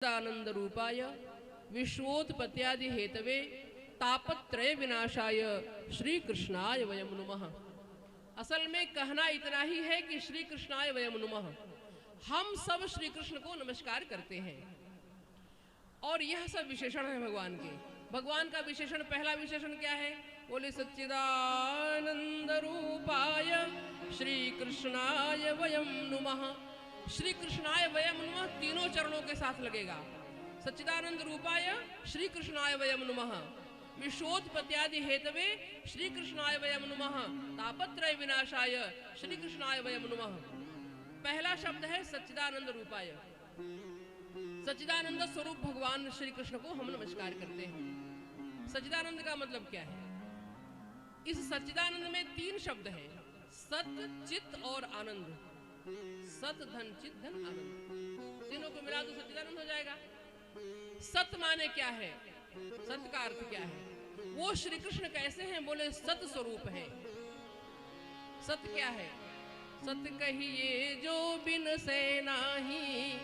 आनंद रूपाय विश्वोत्पत्त्यादि Hathaway तापत्रय विनाशाय श्री कृष्णाय वयम नुमः। असल में कहना इतना ही है कि श्री कृष्णाय वयम नुमः, हम सब श्री कृष्ण को नमस्कार करते हैं। और यह सब विशेषण है भगवान के। भगवान का विशेषण, पहला विशेषण क्या है? बोले सच्चिदानंद रूपाय श्री कृष्णाय वयम नुमः। श्री कृष्णाय वयम नुमः तीनों चरणों के साथ लगेगा। सच्चिदानंद रूपाय श्री कृष्णाय वयम नुमः, विश्वोत्पत्त्यादि हेतवे श्री कृष्णाय वयम नुमः, तापत्रय विनाशाय श्री कृष्णाय वयम नुमः। पहला शब्द है सच्चिदानंद रूपाय। सच्चिदानंद स्वरूप भगवान श्री कृष्ण को हम नमस्कार करते हैं। सच्चिदानंद का मतलब क्या है? इस सच्चिदानंद में तीन शब्द हैं, सत, चित और आनंद। सत धन चित धन आनंद, तीनों को मिला तो सच्चिदानंद हो जाएगा। सत माने क्या है? सत का अर्थ क्या है? वो श्री कृष्ण कैसे हैं? बोले सत स्वरूप है। सत क्या है? सत कहिए जो बिन से नाही,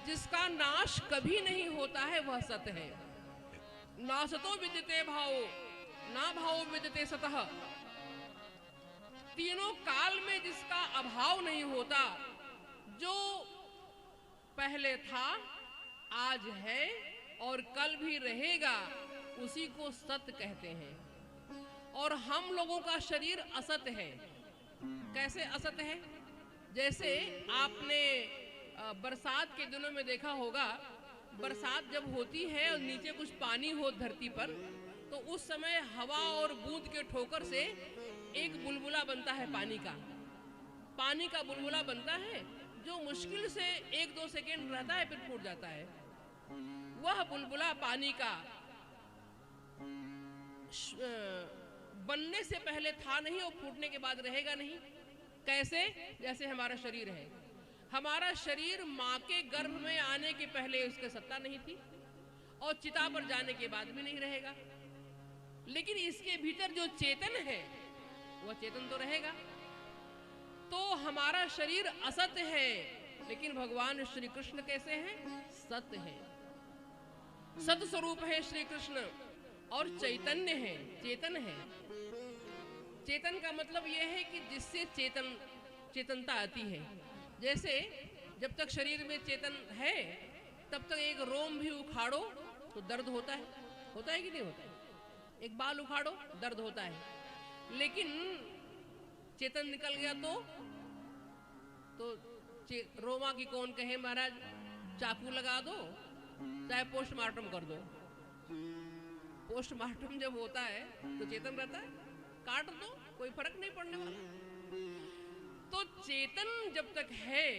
जिसका नाश कभी नहीं होता है वह सत है। नासतो विद्यते भावो ना भावो विद्यते सतः। तीनों काल में जिसका अभाव नहीं होता, जो पहले था, आज है और कल भी रहेगा, उसी को सत कहते हैं। और हम लोगों का शरीर असत है। कैसे असत है? जैसे आपने बरसात के दिनों में देखा होगा, बरसात जब होती है और नीचे कुछ पानी हो धरती पर, तो उस समय हवा और बूंद के ठोकर से एक बुलबुला बनता है पानी का। पानी का बुलबुला बनता है जो मुश्किल से 1-2 सेकेंड रहता है, फिर फूट जाता है। वह बुलबुला पानी का बनने से पहले था नहीं और फूटने के बाद रहेगा नहीं। कैसे? जैसे हमारा शरीर है। हमारा शरीर माँ के गर्भ में आने के पहले उसकी सत्ता नहीं थी और चिता पर जाने के बाद भी नहीं रहेगा, लेकिन इसके भीतर जो चेतन है वह चेतन तो रहेगा। तो हमारा शरीर असत है, लेकिन भगवान श्री कृष्ण कैसे हैं? सत है। सत स्वरूप है श्री कृष्ण और चैतन्य है, चेतन है। चेतन का मतलब यह है कि जिससे चेतनता आती है। जैसे जब तक शरीर में चेतन है तब तक एक रोम भी उखाड़ो तो दर्द होता है कि नहीं होता है? एक बाल उखाड़ो दर्द होता है, लेकिन चेतन निकल गया तो रोमा की कौन कहे महाराज, चाकू लगा दो चाहे पोस्टमार्टम कर दो। पोस्टमार्टम जब होता है तो चेतन रहता है, काट दो कोई फर्क नहीं पड़ने वाला। तो चेतन जब तक है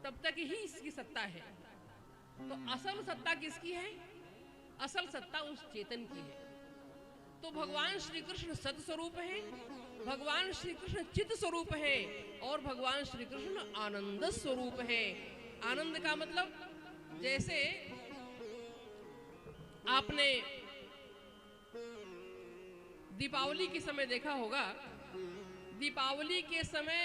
तब तक ही इसकी सत्ता है। तो असल सत्ता किसकी है? असल सत्ता उस चेतन की है। तो भगवान श्री कृष्ण सत स्वरूप है, भगवान श्री कृष्ण चित स्वरूप है और भगवान श्री कृष्ण आनंद स्वरूप है। आनंद का मतलब, जैसे आपने दीपावली के समय देखा होगा, दीपावली के समय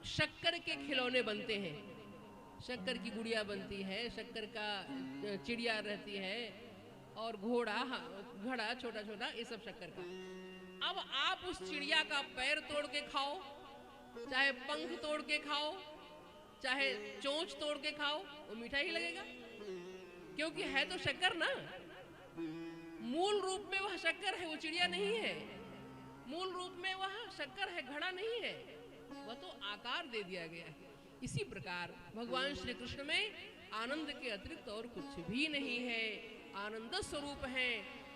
शक्कर के खिलौने बनते हैं। शक्कर की गुड़िया बनती है, शक्कर का चिड़िया रहती है और घड़ा छोटा छोटा, ये सब शक्कर का। अब आप उस चिड़िया का पैर तोड़ के खाओ, चाहे पंख तोड़ के खाओ, चाहे चोंच तोड़ के खाओ, वो मीठा ही लगेगा, क्योंकि है तो शक्कर ना। मूल रूप में वह शक्कर है, वो चिड़िया नहीं है। मूल रूप में वह शक्कर है, घड़ा नहीं है, वह तो आकार दे दिया गया है। इसी प्रकार भगवान श्री कृष्ण में आनंद के अतिरिक्त और कुछ भी नहीं है। आनंद स्वरूप है,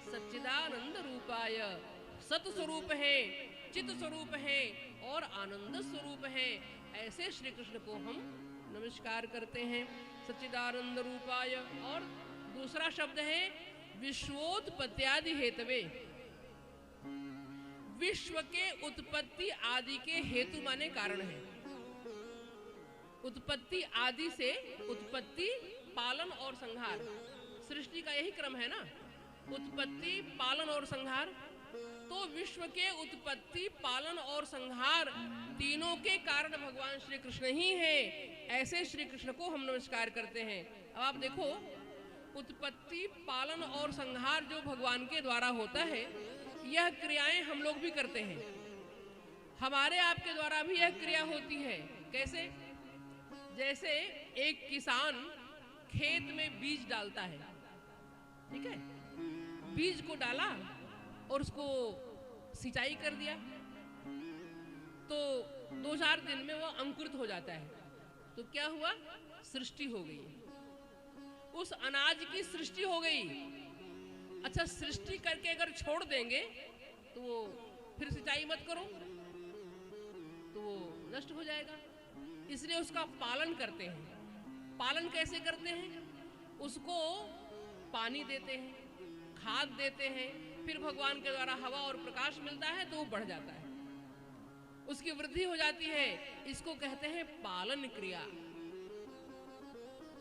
सच्चिदानंद रूपाय, सत स्वरूप है, चित स्वरूप है और आनंद स्वरूप है। ऐसे श्री कृष्ण को हम नमस्कार करते हैं, सच्चिदानंद रूपाय। और दूसरा शब्द है विश्वोत्पत्त्यादि हेतवे। विश्व के उत्पत्ति आदि के हेतु माने कारण है। उत्पत्ति आदि से उत्पत्ति, पालन और संहार, सृष्टि का यही क्रम है ना, उत्पत्ति, पालन और संहार। तो विश्व के उत्पत्ति, पालन और संहार तीनों के कारण भगवान श्री कृष्ण ही हैं, ऐसे श्री कृष्ण को हम नमस्कार करते हैं। अब आप देखो, उत्पत्ति, पालन और संहार जो भगवान के द्वारा होता है, यह क्रियाएं हम लोग भी करते हैं। हमारे आपके द्वारा भी यह क्रिया होती है। कैसे? जैसे एक किसान खेत में बीज डालता है, ठीक है, बीज को डाला और उसको सिंचाई कर दिया, तो 2-4 दिन में वो अंकुरित हो जाता है। तो क्या हुआ? सृष्टि हो गई, उस अनाज की सृष्टि हो गई। अच्छा, सृष्टि करके अगर छोड़ देंगे तो वो फिर सिंचाई मत करो तो वो नष्ट हो जाएगा। इसलिए उसका पालन करते हैं। पालन कैसे करते हैं? उसको पानी देते हैं, खाद देते हैं, फिर भगवान के द्वारा हवा और प्रकाश मिलता है तो वो बढ़ जाता है, उसकी वृद्धि हो जाती है। इसको कहते हैं पालन क्रिया।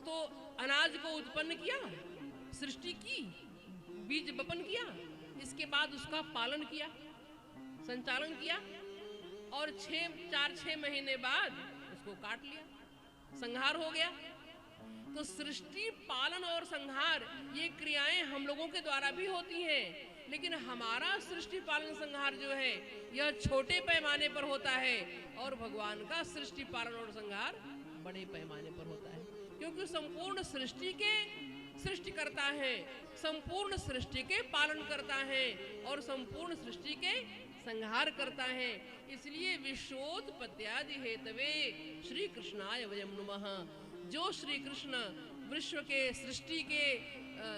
तो अनाज को उत्पन्न किया, सृष्टि की, बीज बपन किया, इसके बाद उसका पालन किया, संचालन किया, और 4-6 महीने बाद उसको काट लिया, संहार हो गया। तो सृष्टि, पालन और संहार ये क्रियाएं हम लोगों के द्वारा भी होती हैं, लेकिन हमारा सृष्टि, पालन, संहार जो है यह छोटे पैमाने पर होता है, और भगवान का सृष्टि, पालन और संहार बड़े पैमाने पर होता है, क्योंकि संपूर्ण सृष्टि के सृष्टि करता है, संपूर्ण सृष्टि के पालन करता है और संपूर्ण सृष्टि के संहार करता है। इसलिए विश्वोत्पत्त्यादि हेतवे श्री कृष्णाय वयं नमः। जो श्री कृष्ण विश्व के सृष्टि के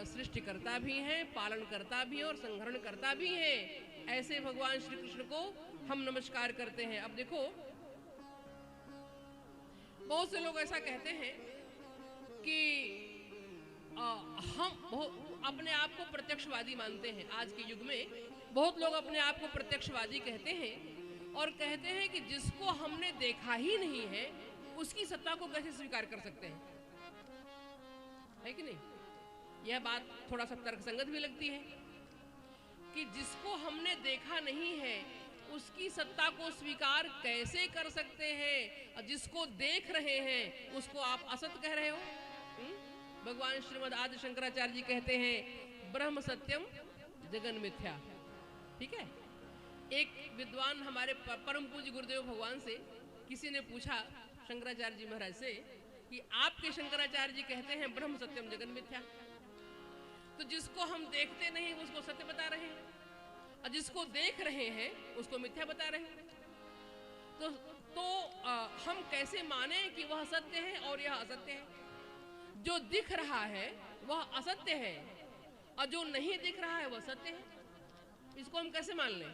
सृष्टिकर्ता भी हैं, पालन करता भी हैं और संहरण करता भी हैं, ऐसे भगवान श्री कृष्ण को हम नमस्कार करते हैं। अब देखो, बहुत से लोग ऐसा कहते हैं कि हम अपने आप को प्रत्यक्षवादी मानते हैं। आज के युग में बहुत लोग अपने आप को प्रत्यक्षवादी कहते हैं और कहते हैं कि जिसको हमने देखा ही नहीं है उसकी सत्ता को कैसे स्वीकार कर सकते हैं, है कि नहीं? यह बात थोड़ा सा तर्कसंगत भी लगती है कि जिसको हमने देखा नहीं है उसकी सत्ता को स्वीकार कैसे कर सकते हैं, और जिसको देख रहे हैं उसको आप असत कह रहे हो। भगवान श्रीमद् आदि शंकराचार्य जी कहते हैं ब्रह्म सत्यम जगन मिथ्या, ठीक है। एक विद्वान हमारे परम पूज्य गुरुदेव भगवान से किसी ने पूछा शंकराचार्य जी महाराज से कि आपके शंकराचार्य जी कहते हैं ब्रह्म सत्यम जगन मिथ्या, तो जिसको हम देखते नहीं उसको सत्य बता रहे हैं, और जिसको देख रहे हैं उसको मिथ्या बता रहे हैं। तो हम कैसे माने कि वह सत्य है और यह असत्य है? जो दिख रहा है वह असत्य है और जो नहीं दिख रहा है वह सत्य है, इसको हम कैसे मान लें?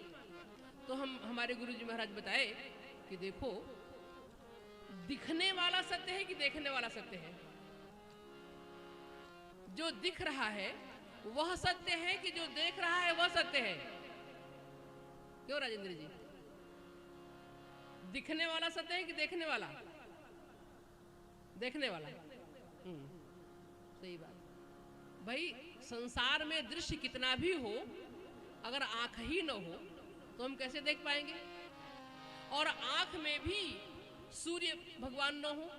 तो हमारे गुरुजी महाराज बताए कि देखो, दिखने वाला सत्य है कि देखने वाला सत्य है? जो दिख रहा है वह सत्य है कि जो देख रहा है वह सत्य है? क्यों राजेंद्र जी? दिखने वाला सत्य है कि देखने वाला? देखने वाला। सही बात भाई। संसार में दृश्य कितना भी हो, अगर आंख ही न हो तो हम कैसे देख पाएंगे? और आंख में भी सूर्य भगवान न हो,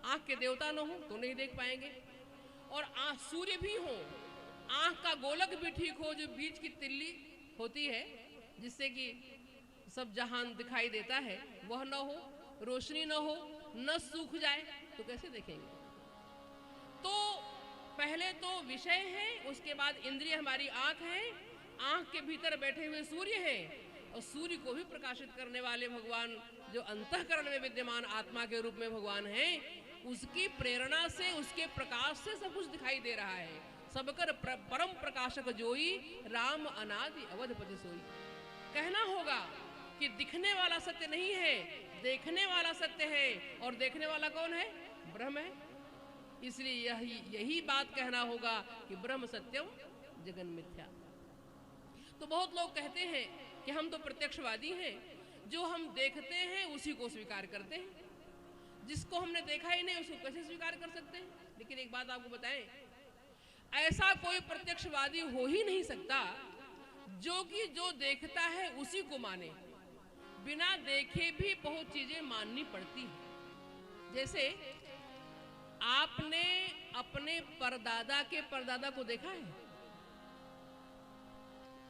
आंख के देवता न हो तो नहीं देख पाएंगे। और सूर्य भी हो, आंख का गोलक भी ठीक हो, जो बीच की तिल्ली होती है जिससे कि सब जहान दिखाई देता है, वह न हो, रोशनी न हो, न सूख जाए तो कैसे देखेंगे? तो पहले तो विषय है, उसके बाद इंद्रिय हमारी आंख है, आंख के भीतर बैठे हुए सूर्य है, और सूर्य को भी प्रकाशित करने वाले भगवान जो अंतःकरण में विद्यमान आत्मा के रूप में भगवान है, उसकी प्रेरणा से, उसके प्रकाश से सब कुछ दिखाई दे रहा है। सबकर परम प्रकाशक जोई, राम अनादि अवधपति सोई। कहना होगा कि दिखने वाला सत्य नहीं है, देखने वाला सत्य है, और देखने वाला कौन है? ब्रह्म है। इसलिए यही बात कहना होगा कि ब्रह्म सत्यम जगन मिथ्या। तो बहुत लोग कहते हैं कि हम तो प्रत्यक्षवादी हैं, जो हम देखते हैं उसी को स्वीकार करते हैं, जिसको हमने देखा ही नहीं उसको कैसे स्वीकार कर सकते हैं? लेकिन एक बात आपको बताएं, ऐसा कोई प्रत्यक्षवादी हो ही नहीं सकता जो कि जो देखता है उसी को माने। बिना देखे भी बहुत चीजें माननी पड़ती है। जैसे आपने अपने परदादा के परदादा को देखा है?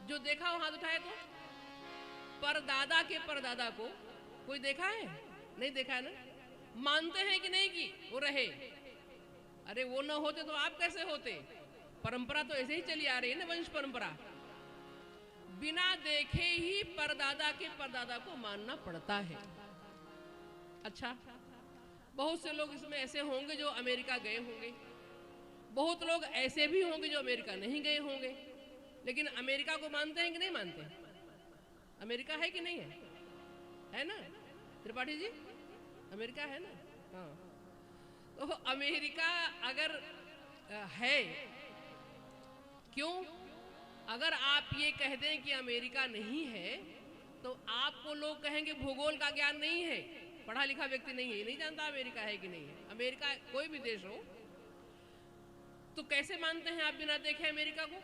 जो देखा हो हाथ उठाए तो। परदादा के परदादा को कोई देखा है? नहीं देखा है ना? मानते हैं कि नहीं कि वो रहे? अरे वो ना होते तो आप कैसे होते? परंपरा तो ऐसे ही चली आ रही है ना, वंश परंपरा। बिना देखे ही परदादा के परदादा को मानना पड़ता है। अच्छा, बहुत से लोग इसमें ऐसे होंगे जो अमेरिका गए होंगे, बहुत लोग ऐसे भी होंगे जो अमेरिका नहीं गए होंगे, लेकिन अमेरिका को मानते हैं कि नहीं मानते? अमेरिका है कि नहीं है? है ना त्रिपाठी जी? अमेरिका है ना? हाँ। तो अमेरिका अगर है, क्यों? अगर आप ये कह दें कि अमेरिका नहीं है तो आपको लोग कहेंगे भूगोल का ज्ञान नहीं है, पढ़ा लिखा व्यक्ति नहीं है, नहीं जानता अमेरिका है कि नहीं है। अमेरिका कोई भी देश हो, तो कैसे मानते हैं आप बिना देखे अमेरिका को?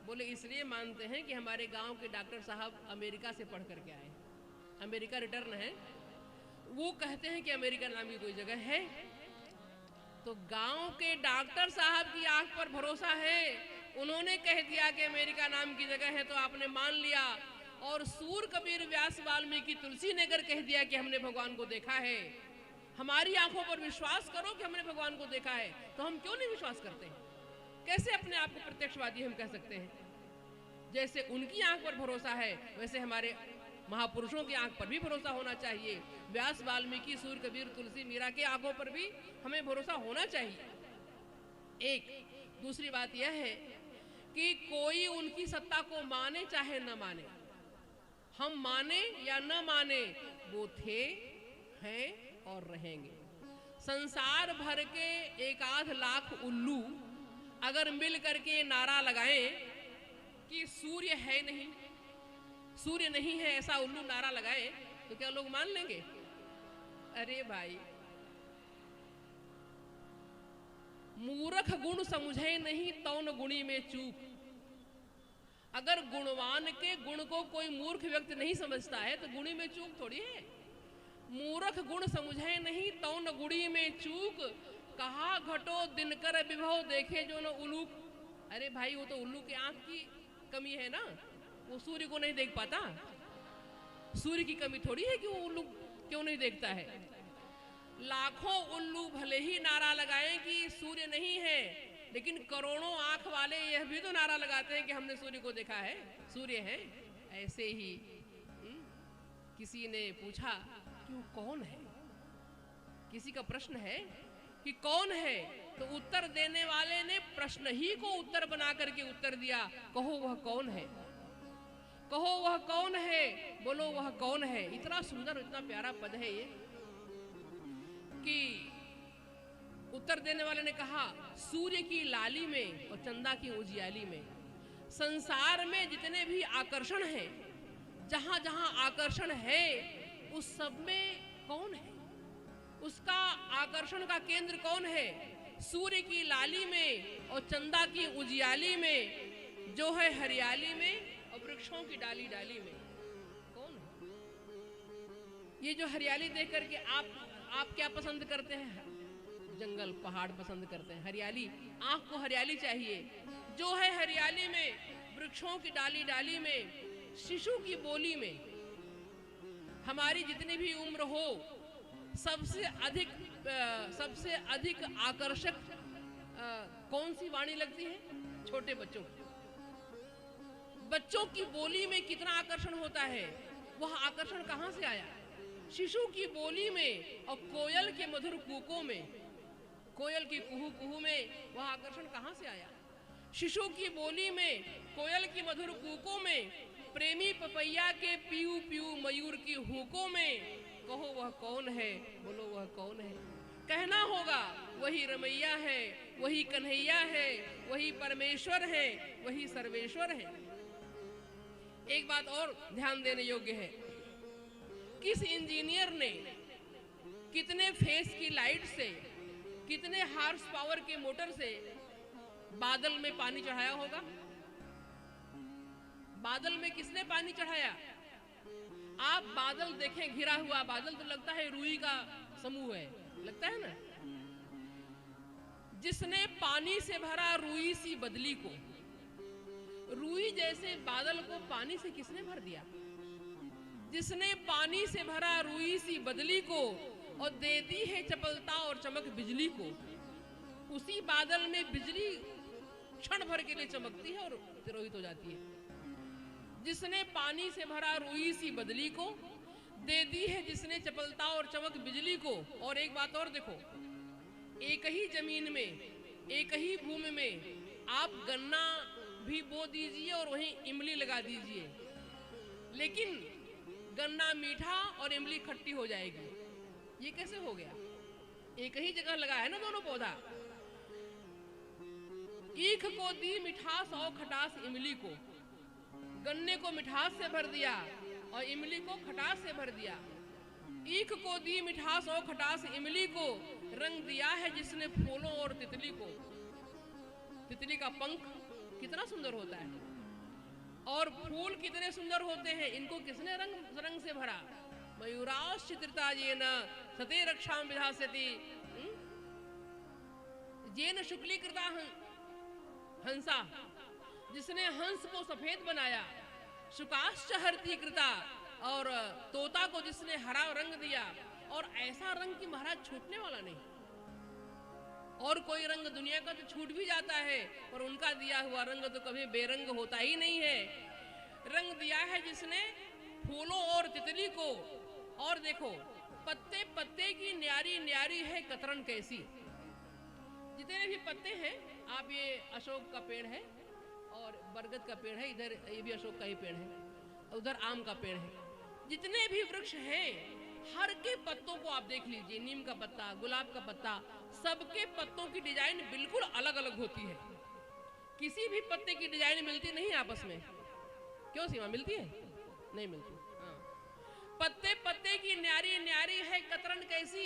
बोले इसलिए मानते हैं कि हमारे गांव के डॉक्टर साहब अमेरिका से पढ़ करके आए, अमेरिका रिटर्न है, वो कहते हैं कि अमेरिका नाम की कोई जगह है। तो गांव के डॉक्टर साहब की आंख पर भरोसा है, उन्होंने कह दिया कि अमेरिका नाम की जगह है तो आपने मान लिया। और सूर कबीर व्यास वाल्मीकि तुलसी ने अगर कह दिया कि हमने भगवान को देखा है, हमारी आंखों पर विश्वास करो कि हमने भगवान को देखा है, तो हम क्यों नहीं विश्वास करते हैं? कैसे अपने आप को प्रत्यक्षवादी हम कह सकते हैं? जैसे उनकी आंख पर भरोसा है, वैसे हमारे महापुरुषों की आंख पर भी भरोसा होना चाहिए। व्यास वाल्मीकि सूर कबीर तुलसी मीरा के आंखों पर भी हमें भरोसा होना चाहिए। एक दूसरी बात यह है कि कोई उनकी सत्ता को माने चाहे न माने, हम माने या न माने, वो थे, हैं और रहेंगे। संसार भर के 1 लाख उल्लू अगर मिल करके नारा लगाएं कि सूर्य है नहीं, सूर्य नहीं है, ऐसा उल्लू नारा लगाए, तो क्या लोग मान लेंगे? अरे भाई, मूर्ख गुण समझे नहीं तौन गुणी में चूक। अगर गुणवान के गुण को कोई मूर्ख व्यक्ति नहीं समझता है तो गुणी में चूक थोड़ी है। मूर्ख गुण समझे नहीं तौन गुणी में चूक, कहा घटो दिनकर विभव देखे जो न उलूक। अरे भाई, वो तो उल्लू की आंख की कमी है ना, वो सूर्य को नहीं देख पाता। सूर्य की कमी थोड़ी है कि वो उल्लू क्यों नहीं देखता है। लाखों उल्लू भले ही नारा लगाएं कि सूर्य नहीं है, लेकिन करोड़ों आंख वाले यह भी तो नारा लगाते हैं कि हमने सूर्य को देखा है, सूर्य है। ऐसे ही किसी ने पूछा कि वो कौन है, किसी का प्रश्न है कि कौन है, तो उत्तर देने वाले ने प्रश्न ही को उत्तर बना करके उत्तर दिया, कहो वह कौन है, कहो वह कौन है, बोलो वह कौन है। इतना सुंदर, इतना प्यारा पद है ये कि उत्तर देने वाले ने कहा, सूर्य की लाली में और चंदा की उजियाली में, संसार में जितने भी आकर्षण हैं, जहां जहां आकर्षण है उस सब में कौन है, उसका आकर्षण का केंद्र कौन है? सूर्य की लाली में और चंदा की उजियाली में, जो है हरियाली में और वृक्षों की डाली डाली में कौन है? ये जो हरियाली देख करके आप क्या पसंद करते हैं? जंगल पहाड़ पसंद करते हैं, हरियाली, आंख को हरियाली चाहिए। जो है हरियाली में, वृक्षों की डाली डाली में, शिशु की बोली में, हमारी जितनी भी उम्र हो, सबसे अधिक आकर्षक कौन सी वाणी लगती है? छोटे बच्चों की। बच्चों की बोली में कितना आकर्षण होता है, वह आकर्षण कहां से आया? शिशु की बोली में और कोयल के मधुर कूकों में, कोयल की कुहू कुहू में वह आकर्षण कहां से आया? शिशु की बोली में, कोयल की मधुर कूकों में, प्रेमी पपैया के पीऊ पीऊ मयूर की हुकों में, कहो वह कौन है, बोलो वह कौन है। कहना होगा वही रमैया है, वही कन्हैया है, वही परमेश्वर है, वही सर्वेश्वर है। एक बात और ध्यान देने योग्य है, किस इंजीनियर ने कितने फेस की लाइट से, कितने हार्स पावर के मोटर से बादल में पानी चढ़ाया होगा? बादल में किसने पानी चढ़ाया? आप बादल देखें, घिरा हुआ बादल तो लगता है रुई का समूह है, लगता है ना। जिसने पानी से भरा रुई सी बदली को, रुई जैसे बादल को पानी से किसने भर दिया? जिसने पानी से भरा रुई सी बदली को और दे दी है चपलता और चमक बिजली को। उसी बादल में बिजली क्षण भर के लिए चमकती है और तिरोहित हो जाती है। जिसने पानी से भरा रुई सी बदली को दे दी है जिसने चपलता और चमक बिजली को। और एक बात और देखो, एक ही जमीन में, एक ही भूमि में आप गन्ना भी बो दीजिए और वहीं इमली लगा दीजिए, लेकिन गन्ना मीठा और इमली खट्टी हो जाएगी। ये कैसे हो गया? एक ही जगह लगा है ना दोनों पौधा। ईख को दी मिठास और खटास इमली को, गन्ने को मिठास से भर दिया और इमली को खटास से भर दिया। ईख को दी मिठास और खटास इमली को, रंग दिया है जिसने फूलों और तितली को। तितली का पंख कितना सुंदर होता है और फूल कितने सुंदर होते हैं, इनको किसने रंग से भरा? मयूराश चित्रिता येन सते रक्षाम विधास्यति, येन शुक्लीकृता हंसा, जिसने हंस को सफेद बनाया। शुकाश्च हरती कृता, और तोता को जिसने हरा रंग दिया, और ऐसा रंग कि महाराज छूटने वाला नहीं। और कोई रंग दुनिया का तो छूट भी जाता है, पर उनका दिया हुआ रंग तो कभी बेरंग होता ही नहीं है। रंग दिया है जिसने फूलों और तितली को। और देखो, पत्ते पत्ते की न्यारी न्यारी है कतरन कैसी। जितने भी पत्ते हैं, आप ये अशोक का पेड़ है और बरगद का पेड़ है, इधर ये भी अशोक का ही पेड़ है, उधर आम का पेड़ है। जितने भी वृक्ष हैं, हर के पत्तों को आप देख लीजिए, नीम का पत्ता, गुलाब का पत्ता, सबके पत्तों की डिजाइन बिल्कुल अलग अलग होती है। किसी भी पत्ते की डिजाइन मिलती नहीं आपस में। क्यों सीमा, मिलती है? नहीं मिलती। पत्ते पत्ते की न्यारी न्यारी है कतरन कैसी।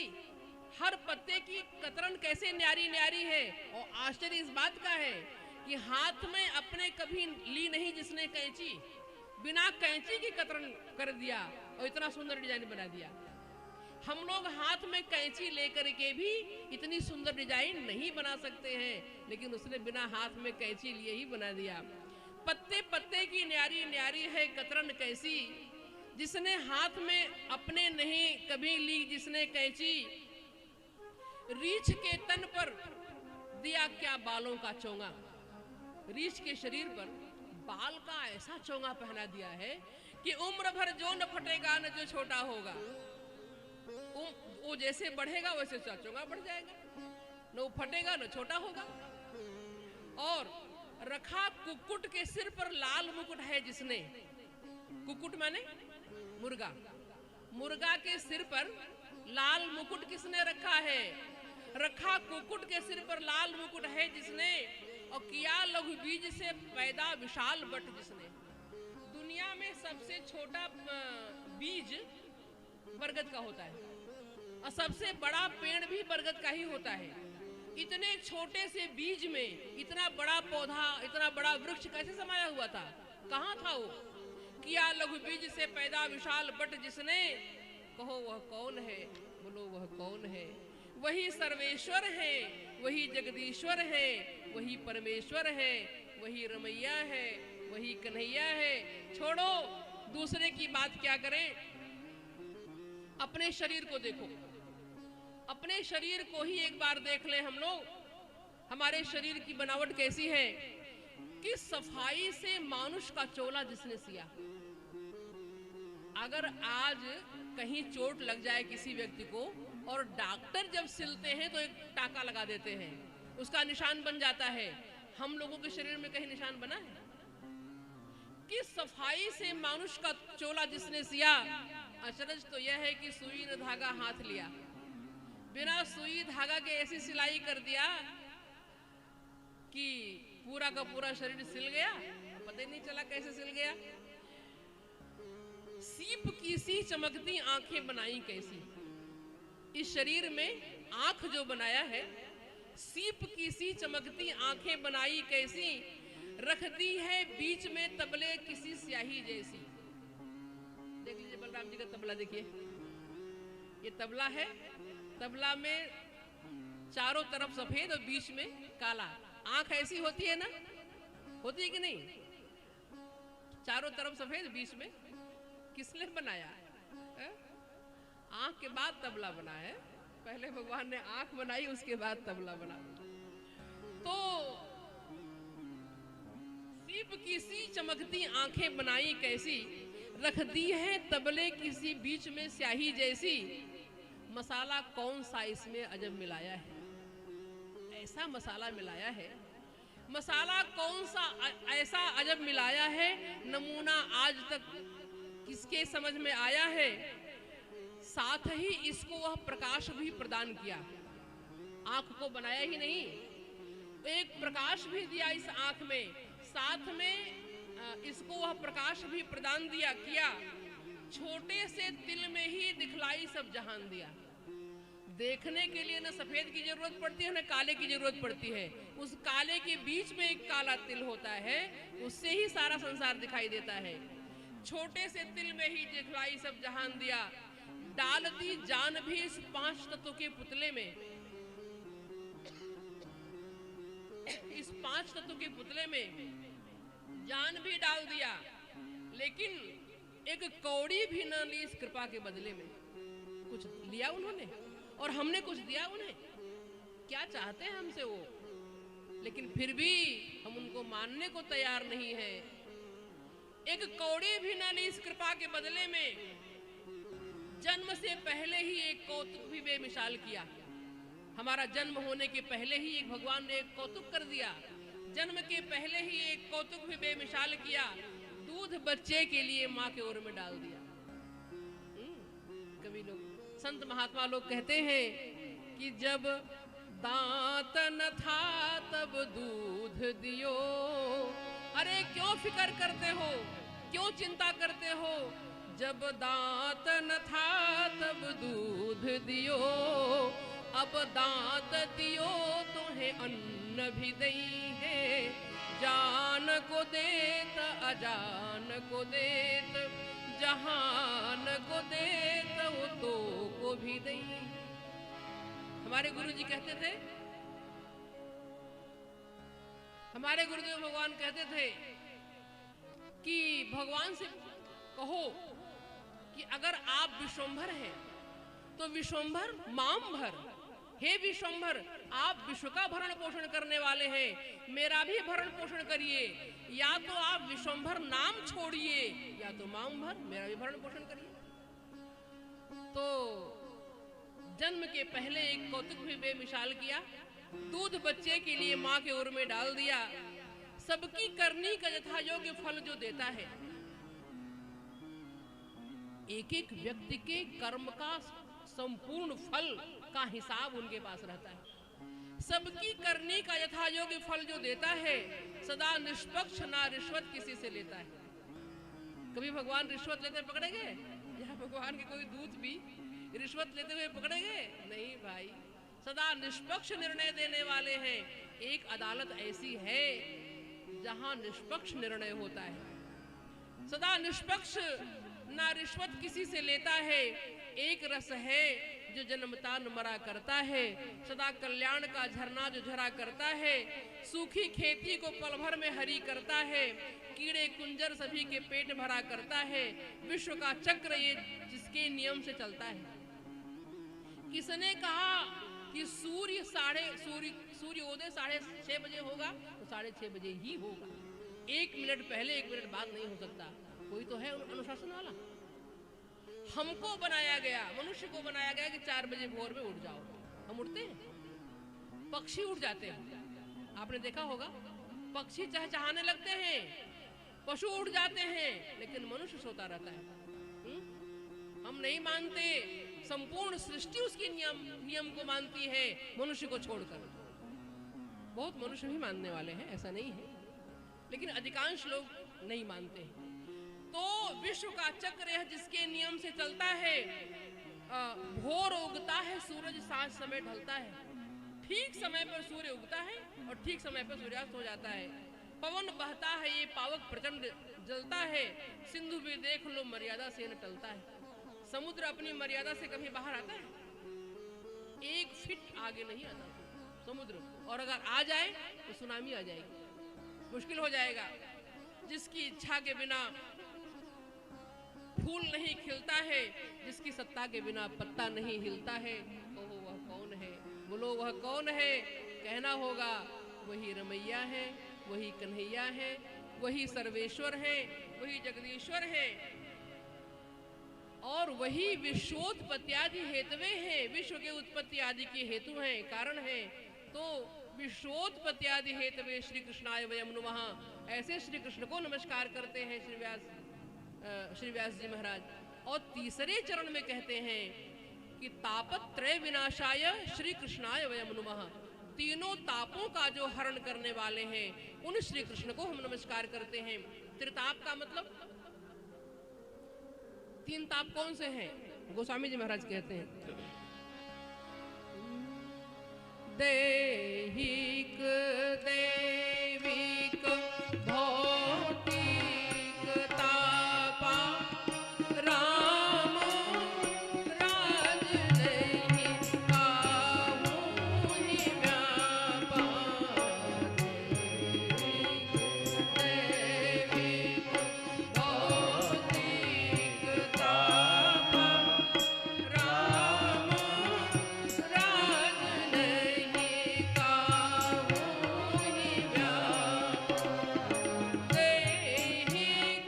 हर पत्ते की कतरन कैसे न्यारी न्यारी है। और आश्चर्य इस बात का है कि हाथ में अपने कभी ली नहीं जिसने कैंची, बिना कैंची की कतरन कर दिया और इतना सुंदर डिजाइन बना दिया। हम लोग हाथ में कैंची लेकर के भी इतनी सुंदर डिजाइन नहीं बना सकते हैं, लेकिन उसने बिना हाथ में कैंची लिए ही बना दिया। पत्ते पत्ते की न्यारी न्यारी है कतरन कैसी, जिसने हाथ में अपने नहीं कभी ली जिसने कैंची। रीछ के तन पर दिया क्या बालों का चोंगा। रीछ के शरीर पर बाल का ऐसा चोंगा पहना दिया है कि उम्र भर जो न फटेगा न जो छोटा होगा। वो जैसे बढ़ेगा वैसे चोंगा बढ़ जाएगा, न वो फटेगा न छोटा होगा। और रखा कुक्कुट के सिर पर लाल मुकुट है जिसने। कुक्कुट माने मुर्गा। मुर्गा के सिर पर लाल मुकुट किसने रखा है? रखा कुक्कुट के सिर पर लाल मुकुट है जिसने। और किया लघु बीज से पैदा विशाल बट जिसने। दुनिया में सबसे छोटा बीज बरगद का होता है और सबसे बड़ा पेड़ भी बरगद का ही होता है। इतने छोटे से बीज में इतना बड़ा पौधा, इतना बड़ा वृक्ष कैसे समाया हुआ था? कहाँ था वो? किया लघु बीज से पैदा विशाल बट जिसने। कहो वह कौन है, बोलो वह कौन है। वही सर्वेश्वर है, वही जगदीश्वर है, वही परमेश्वर है, वही रमैया है, वही कन्हैया है। छोड़ो दूसरे की बात क्या करें, अपने शरीर को देखो। अपने शरीर को ही एक बार देख ले हम लोग, हमारे शरीर की बनावट कैसी है। कि सफाई से मानुष का चोला जिसने सिया। अगर आज कहीं चोट लग जाए किसी व्यक्ति को और डॉक्टर जब सिलते हैं तो एक टाका लगा देते हैं, उसका निशान बन जाता है। हम लोगों के शरीर में कहीं निशान बना है? कि सफाई से मानुष का चोला जिसने सिया। अचरज तो यह है कि सुई ने धागा हाथ लिया, बिना सुई धागा के ऐसी सिलाई कर दिया कि पूरा का पूरा शरीर सिल गया, पता ही नहीं चला कैसे सिल गया। सीप की सी चमकती आंखें बनाई कैसी। इस शरीर में आंख जो बनाया है, सीप की सी चमकती आंखें बनाई कैसी। रख दी है बीच में तबले किसी स्याही जैसी। देख लीजिए बलराम राम जी का तबला देखिए, ये तबला है। तबला में चारों तरफ सफेद और बीच में काला। आंख ऐसी होती है ना, होती है कि नहीं? चारों तरफ सफेद, बीच में। किसने बनाया है? आंख के बाद तबला बना है। पहले भगवान ने आंख बनाई, उसके बाद तबला बना। तो सीप की सी चमकती आंखें बनाई कैसी, रख दी है तबले किसी बीच में स्याही जैसी। मसाला कौन सा इसमें अजब मिलाया है, ऐसा मसाला मिलाया है। मसाला कौन सा ऐसा अजब मिलाया है, नमूना आज तक किसके समझ में आया है। साथ ही इसको वह प्रकाश भी प्रदान किया। आंख को बनाया ही नहीं, एक प्रकाश भी दिया इस आंख में, साथ में इसको वह प्रकाश भी प्रदान किया। छोटे से तिल में ही दिखलाई सब जहान दिया। देखने के लिए न सफेद की जरूरत पड़ती है, न काले की जरूरत पड़ती है। उस काले के बीच में एक काला तिल होता है, उससे ही सारा संसार दिखाई देता है। छोटे से तिल में ही दिखलाई सब जहान दिया। डाल दी जान भी इस 5 तत्वों के पुतले में, इस 5 तत्वों के पुतले में जान भी डाल दिया। लेकिन एक कौड़ी भी न ली इस कृपा के बदले में। कुछ लिया उन्होंने और हमने कुछ दिया उन्हें। क्या चाहते हैं हमसे वो, लेकिन फिर भी हम उनको मानने को तैयार नहीं है। एक कौड़ी भी न ली इस कृपा के बदले में। जन्म से पहले ही एक कौतुक भी बेमिसाल किया। हमारा जन्म होने के पहले ही एक भगवान ने एक कौतुक कर दिया। जन्म के पहले ही एक कौतुक भी बेमिसाल किया। दूध बच्चे के लिए माँ के ओर में डाल दिया। कभी लोग संत महात्मा लोग कहते हैं कि जब दांत न था तब दूध दियो। अरे क्यों फिक्र करते हो, क्यों चिंता करते हो? जब दांत न था तब दूध दियो। अब दांत दियो तुम्हें अन्न भी दई है। जान को देत अजान को देत, जहान को देत वो तो को भी दई। हमारे गुरुजी कहते थे, हमारे गुरुदेव भगवान कहते थे कि भगवान से कहो कि अगर आप विश्वंभर हैं तो विश्वंभर माम भर। हे विश्वंभर, आप विश्व का भरण पोषण करने वाले हैं, मेरा भी भरण पोषण करिए। या तो आप विश्वंभर नाम छोड़िए, या तो माम भर, मेरा भी भरण पोषण करिए। तो जन्म के पहले एक कौतुक भी बेमिसाल किया। दूध बच्चे के लिए माँ के ओर में डाल दिया। सबकी करनी का यथा योग्य फल जो देता है। एक एक व्यक्ति के कर्म का संपूर्ण फल का हिसाब उनके पास रहता है। सबकी करनी का यथा योग्य फल जो देता है, सदा निष्पक्ष, ना रिश्वत किसी से लेता है। कभी भगवान रिश्वत लेते पकड़े गए? यहाँ भगवान के कोई दूत भी रिश्वत लेते हुए पकड़े गए? नहीं भाई, सदा निष्पक्ष निर्णय देने वाले हैं। एक अदालत ऐसी है जहां निष्पक्ष निर्णय होता है। सदा निष्पक्ष, ना रिश्वत किसी से लेता है। एक रस है जो जन्मता न मरा करता है। सदा कल्याण का झरना जो झरा करता है। सूखी खेती को पल भर में हरी करता है। कीड़े कुंजर सभी के पेट भरा करता है। विश्व का चक्र ये जिसके नियम से चलता है। किसने कहा कि सूर्योदय 6:30 बजे होगा तो 6:30 बजे ही होगा। 1 मिनट पहले 1 मिनट बाद नहीं हो सकता। कोई तो है अनुशासन वाला। हमको बनाया गया, मनुष्य को बनाया गया कि 4 बजे भोर में उठ जाओ। हम उठते हैं? पक्षी उठ जाते हैं। आपने देखा होगा, पक्षी चहचहाने लगते हैं, पशु उठ जाते हैं, लेकिन मनुष्य सोता रहता है। हम नहीं मानते। संपूर्ण सृष्टि उसकी नियम को मानती है, मनुष्य को छोड़कर। बहुत मनुष्य भी मानने वाले हैं, ऐसा नहीं है, लेकिन अधिकांश लोग नहीं मानते हैं। तो विश्व का चक्र है जिसके नियम से चलता है। भोर उगता है, सूरज सांझ समय ढलता है। ठीक समय पर सूर्य उगता है और ठीक समय पर सूर्यास्त हो जाता है। पवन बहता है, ये पावक प्रचंड जलता है। सिंधु भी देख लो, मर्यादा से न टलता है। समुद्र अपनी मर्यादा से कभी बाहर आता है? 1 फीट आगे नहीं आता समुद्र, और अगर आ जाए तो सुनामी आ जाएगी, मुश्किल हो जाएगा। जिसकी इच्छा के बिना फूल नहीं खिलता है, जिसकी सत्ता के बिना पत्ता नहीं हिलता है, कहो वह कौन है, बोलो वह कौन है। कहना होगा वही रमैया है, वही कन्हैया है, वही सर्वेश्वर है, वही जगदीश्वर है, और वही विश्वोत्पत्ति आदि हेतुवे हैं, विश्व के उत्पत्ति आदि के हेतु हैं, कारण हैं। तो विश्वोत्पत्ति आदि हेतुवे श्री कृष्णाय वयम नमः, ऐसे श्री कृष्ण को नमस्कार करते हैं श्री व्यास जी महाराज। और तीसरे चरण में कहते हैं कि तापत्रय विनाशाय श्री कृष्णाय वयम नमः, तीनों तापों का जो हरण करने वाले हैं उन श्री कृष्ण को हम नमस्कार करते हैं। त्रिताप का मतलब 3 ताप कौन से हैं? गोस्वामी जी महाराज कहते हैं दैहिक, दैविक, भौतिक तापा, राम राज नहीं काहू ही व्यापा। दैविक, भौतिक तापा, राम राज नहीं काहू ही व्यापा। दैहिक,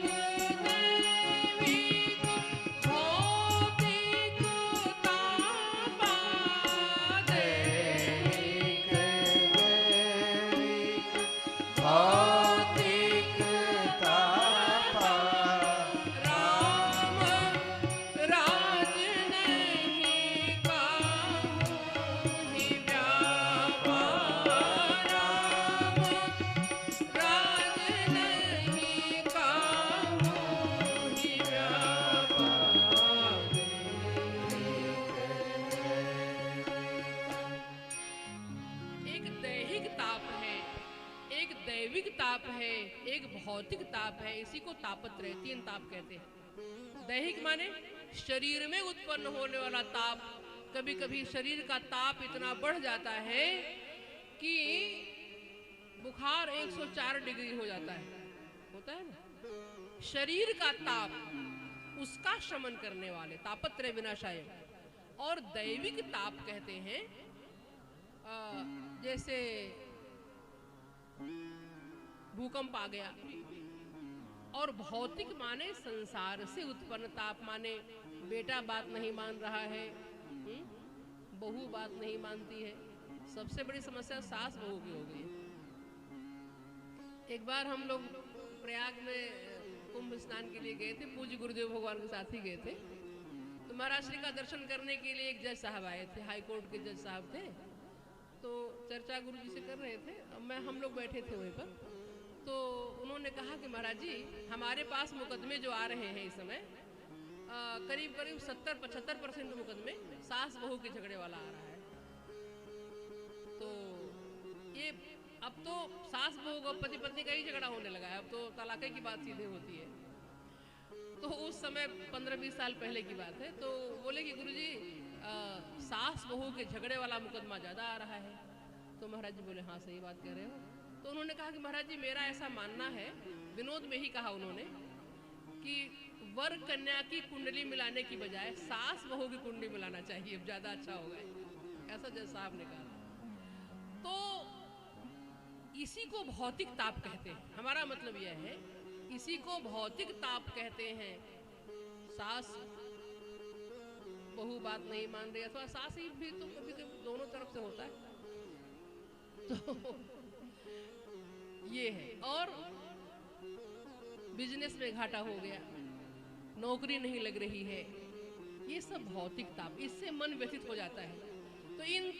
दैविक, भौतिक तापा, दैहिक, भौतिक तापा, राम राज नहीं काहू ही व्यापा। राम राज नहीं काहू ही व्यापा। एक दैहिक ताप है, एक दैविक ताप है, एक भौतिक ताप है, इसी को तापत्रय 3 ताप कहते हैं। दैहिक माने शरीर में उत्पन्न होने वाला ताप। कभी कभी शरीर का ताप इतना बढ़ जाता है कि बुखार 104 डिग्री हो जाता है, होता है ना। शरीर का ताप, उसका शमन करने वाले तापत्रय विनाशाय। और दैविक ताप कहते हैं जैसे भूकंप आ गया। और भौतिक माने संसार से उत्पन्न ताप, माने बेटा बात नहीं मान रहा है, बहू बात नहीं मानती है। सबसे बड़ी समस्या सास बहू की हो गई है। एक बार हम लोग प्रयाग में कुंभ स्नान के लिए गए थे, पूज्य गुरुदेव भगवान के साथ ही गए थे। तो महाराज श्री का दर्शन करने के लिए एक जज साहब आए थे, हाई कोर्ट के जज साहब थे। तो चर्चा गुरु जी से कर रहे थे, हम लोग बैठे थे वहीं पर। तो उन्होंने कहा कि महाराज जी, हमारे पास मुकदमे जो आ रहे हैं इस समय करीब करीब 70-75% मुकदमे सास बहू के झगड़े वाला आ रहा है। तो ये अब तो सास बहू का पति पत्नी का ही झगड़ा होने लगा है, अब तो तलाक़े की बात सीधे होती है। तो उस समय 15-20 साल पहले की बात है। तो बोले कि गुरुजी सास बहू के झगड़े वाला मुकदमा ज़्यादा आ रहा है। तो महाराज जी बोले हाँ सही बात कह रहे हो। तो उन्होंने कहा कि महाराज जी मेरा ऐसा मानना है, विनोद में ही कहा उन्होंने, कि वर कन्या की कुंडली मिलाने की बजाय सास बहू की कुंडली मिलाना चाहिए, ज़्यादा अच्छा होगा। ऐसा जज साहब ने कहा। तो इसी को भौतिक ताप कहते हैं। हमारा मतलब यह है, इसी को भौतिक ताप कहते हैं। सास बहू बात नहीं मान रही, अथवा सास ही भी तो कभी कभी दोनों तरफ से होता है। तो ये है। और बिजनेस में घाटा हो गया, नौकरी नहीं लग रही है, ये सब भौतिक ताप, इससे मन व्यथित हो जाता है। तो इन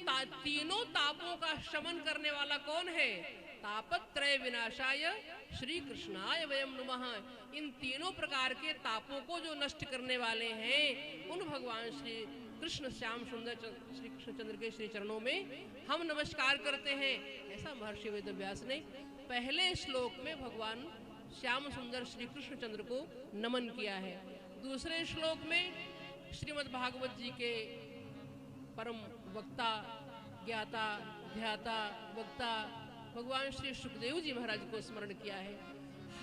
तीनों तापों का शमन करने वाला कौन है? तापत्रय विनाशाय श्री कृष्णाय वयम नमः। इन तीनों प्रकार के तापों को जो नष्ट करने वाले हैं, उन भगवान श्री कृष्ण श्याम सुंदर श्री कृष्णचंद्र के श्री चरणों में हम नमस्कार करते हैं। ऐसा महर्षि वेदव्यास ने पहले श्लोक में भगवान श्याम सुंदर श्री कृष्णचंद्र को नमन किया है। दूसरे श्लोक में श्रीमद् भागवत जी के परम वक्ता, ज्ञाता, ध्याता, वक्ता भगवान श्री सुखदेव जी महाराज को स्मरण किया है।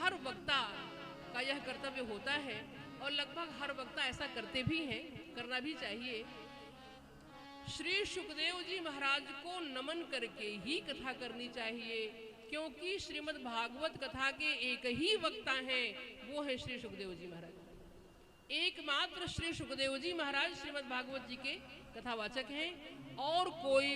हर वक्ता का यह कर्तव्य होता है और लगभग हर वक्ता ऐसा करते भी हैं, करना भी चाहिए। श्री सुखदेव जी महाराज को नमन करके ही कथा करनी चाहिए, क्योंकि श्रीमद् भागवत कथा के एक ही वक्ता हैं, वो है श्री सुखदेव जी महाराज। एकमात्र श्री सुखदेव जी महाराज श्रीमद् भागवत जी के कथावाचक हैं और कोई